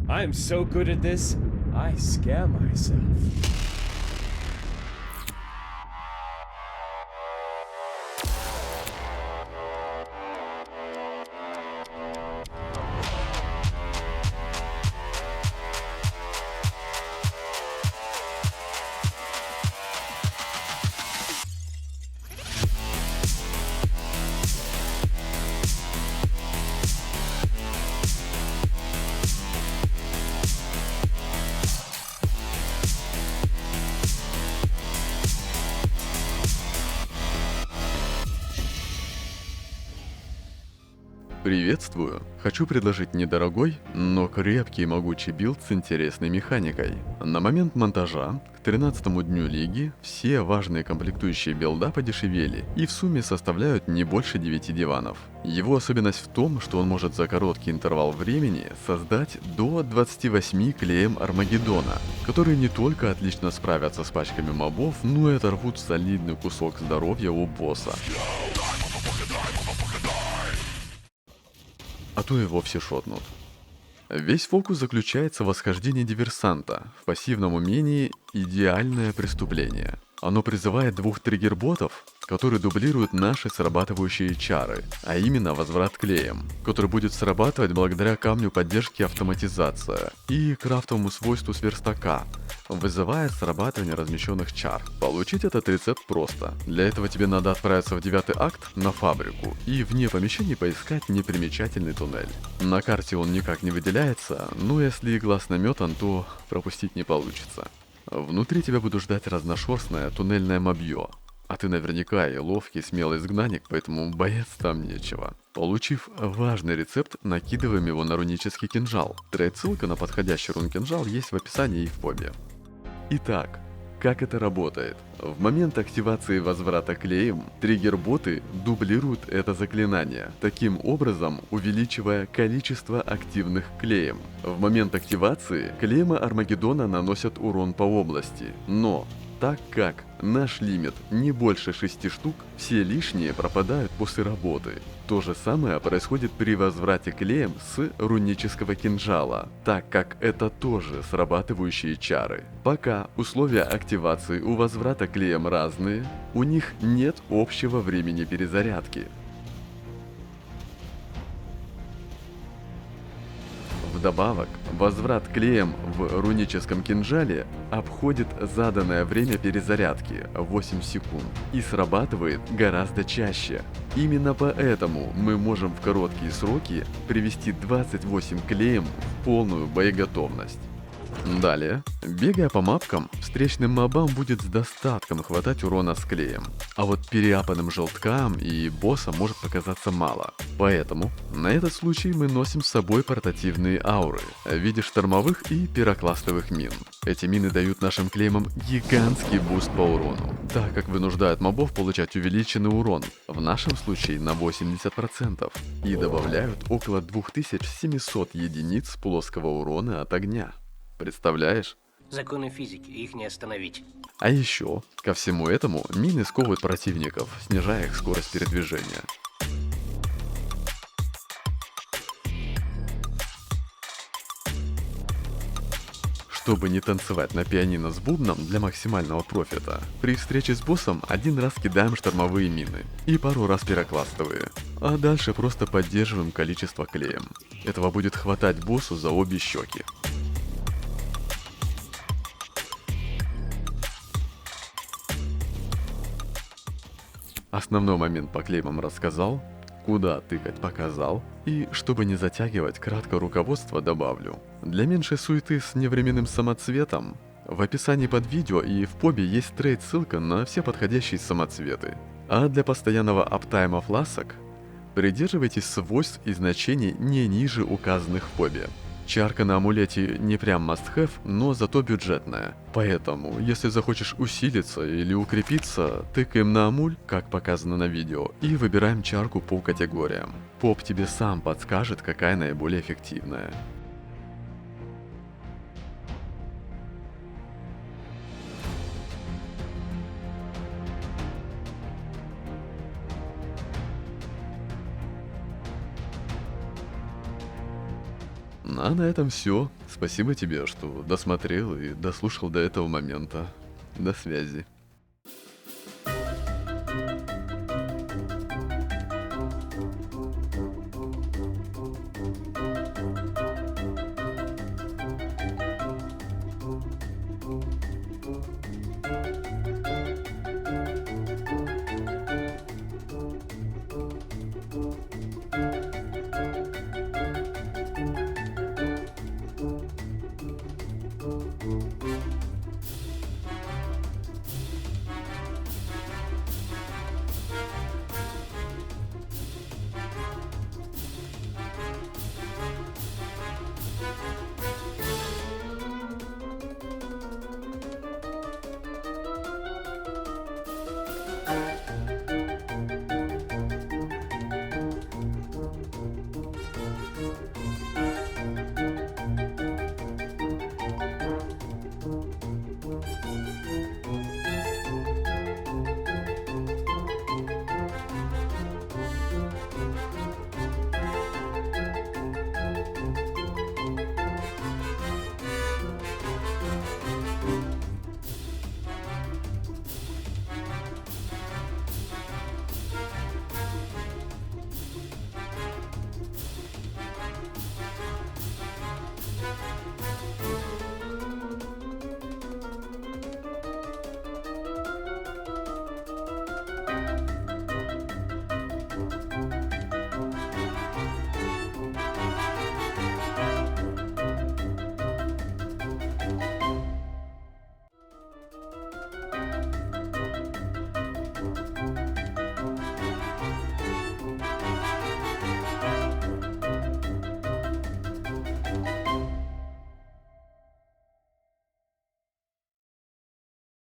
I'm so good at this, I scare myself. Приветствую! Хочу предложить недорогой, но крепкий и могучий билд с интересной механикой. На момент монтажа, к 13-му дню лиги, все важные комплектующие билда подешевели и в сумме составляют не больше 9 диванов. Его особенность в том, что он может за короткий интервал времени создать до 28 клеем Армагеддона, которые не только отлично справятся с пачками мобов, но и оторвут солидный кусок здоровья у босса. А то и вовсе шотнут. Весь фокус заключается в восхождении диверсанта, в пассивном умении «Идеальное преступление». Оно призывает двух триггер-ботов, которые дублируют наши срабатывающие чары, а именно возврат клеем, который будет срабатывать благодаря камню поддержки автоматизация и крафтовому свойству сверстака, вызывая срабатывание размещенных чар. Получить этот рецепт просто. Для этого тебе надо отправиться в 9-й акт на фабрику и вне помещений поискать непримечательный туннель. На карте он никак не выделяется, но если и глаз наметан, то пропустить не получится. Внутри тебя будут ждать разношерстное туннельное мобье. А ты наверняка и ловкий, смелый изгнанник, поэтому бояться там нечего. Получив важный рецепт, накидываем его на рунический кинжал. Трейд-ссылка на подходящий рун-кинжал есть в описании и в побе. Итак, как это работает? В момент активации возврата клеем, триггер-боты дублируют это заклинание, таким образом увеличивая количество активных клеем. В момент активации клеймы Армагеддона наносят урон по области, но так как наш лимит не больше 6 штук, все лишние пропадают после работы. То же самое происходит при возврате клеем с рунического кинжала, так как это тоже срабатывающие чары. Пока условия активации у возврата клеем разные, у них нет общего времени перезарядки. Вдобавок, возврат клеем в руническом кинжале обходит заданное время перезарядки 8 секунд и срабатывает гораздо чаще. Именно поэтому мы можем в короткие сроки привести 28 клеем в полную боеготовность. Далее, бегая по мапкам, встречным мобам будет с достатком хватать урона с клеем, а вот переапанным желткам и боссам может показаться мало. Поэтому на этот случай мы носим с собой портативные ауры в виде штормовых и пирокластовых мин. Эти мины дают нашим клеймам гигантский буст по урону, так как вынуждают мобов получать увеличенный урон, в нашем случае на 80%, и добавляют около 2700 единиц плоского урона от огня. Представляешь? Законы физики, их не остановить. А еще, ко всему этому, мины сковывают противников, снижая их скорость передвижения. Чтобы не танцевать на пианино с бубном для максимального профита, при встрече с боссом один раз кидаем штормовые мины и пару раз пирокластовые, а дальше просто поддерживаем количество клеем. Этого будет хватать боссу за обе щеки. Основной момент по клеймам рассказал, куда тыкать показал, и чтобы не затягивать, кратко руководство добавлю. Для меньшей суеты с невременным самоцветом, в описании под видео и в побе есть трейд-ссылка на все подходящие самоцветы. А для постоянного аптайма фласок придерживайтесь свойств и значений не ниже указанных в побе. Чарка на амулете не прям must-have, но зато бюджетная. Поэтому, если захочешь усилиться или укрепиться, тыкаем на амуль, как показано на видео, и выбираем чарку по категориям. Поп тебе сам подскажет, какая наиболее эффективная. А на этом все. Спасибо тебе, что досмотрел и дослушал до этого момента. До связи.